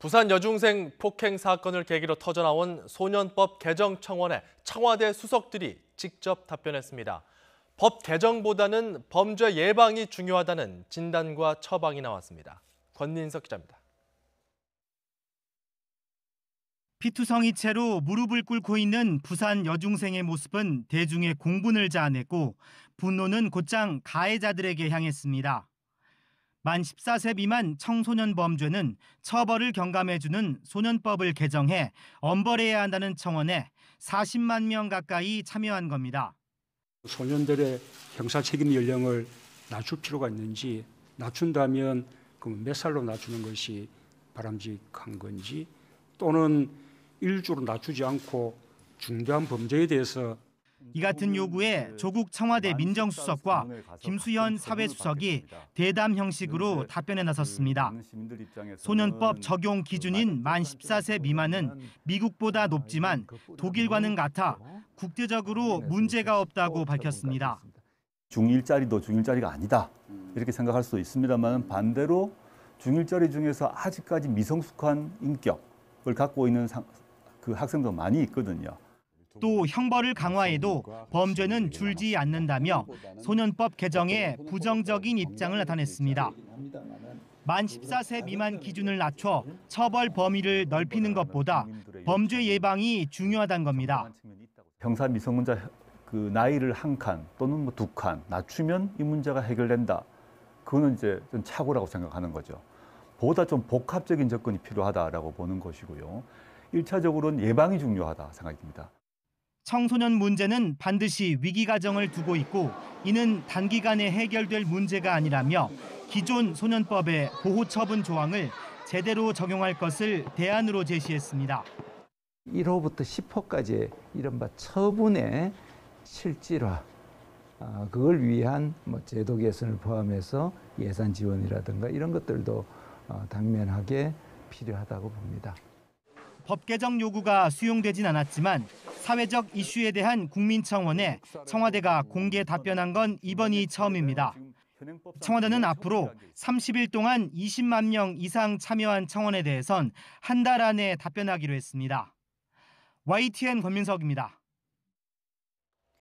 부산 여중생 폭행 사건을 계기로 터져나온 소년법 개정 청원에 청와대 수석들이 직접 답변했습니다. 법 개정보다는 범죄 예방이 중요하다는 진단과 처방이 나왔습니다. 권민석 기자입니다. 피투성이 채로 무릎을 꿇고 있는 부산 여중생의 모습은 대중의 공분을 자아냈고 분노는 곧장 가해자들에게 향했습니다. 만 14세 미만 청소년 범죄는 처벌을 경감해주는 소년법을 개정해 엄벌해야 한다는 청원에 40만 명 가까이 참여한 겁니다. 소년들의 형사 책임 연령을 낮출 필요가 있는지, 낮춘다면 그럼 몇 살로 낮추는 것이 바람직한 건지, 또는 일주로 낮추지 않고 중대한 범죄에 대해서 이 같은 요구에 조국 청와대 민정수석과 김수현 사회수석이 대담 형식으로 답변에 나섰습니다. 소년법 적용 기준인 만 14세 미만은 미국보다 높지만 독일과는 같아 국제적으로 문제가 없다고 밝혔습니다. 중1짜리도 중1짜리가 아니다 이렇게 생각할 수도 있습니다만 반대로 중1짜리 중에서 아직까지 미성숙한 인격을 갖고 있는 그 학생도 많이 있거든요. 또 형벌을 강화해도 범죄는 줄지 않는다며 소년법 개정에 부정적인 입장을 나타냈습니다. 만 14세 미만 기준을 낮춰 처벌 범위를 넓히는 것보다 범죄 예방이 중요하다는 겁니다. 형사 미성년자 그 나이를 한 칸 또는 뭐 두 칸 낮추면 이 문제가 해결된다. 그거는 이제 좀 착오라고 생각하는 거죠. 보다 좀 복합적인 접근이 필요하다라고 보는 것이고요. 1차적으로는 예방이 중요하다 생각이 듭니다. 청소년 문제는 반드시 위기 과정을 두고 있고 이는 단기간에 해결될 문제가 아니라며 기존 소년법의 보호 처분 조항을 제대로 적용할 것을 대안으로 제시했습니다. 1호부터 10호까지의 이른바 처분의 실질화, 그걸 위한 제도 개선을 포함해서 예산 지원이라든가 이런 것들도 당면하게 필요하다고 봅니다. 법 개정 요구가 수용되진 않았지만 사회적 이슈에 대한 국민청원에 청와대가 공개 답변한 건 이번이 처음입니다. 청와대는 앞으로 30일 동안 20만 명 이상 참여한 청원에 대해선 한 달 안에 답변하기로 했습니다. YTN 권민석입니다.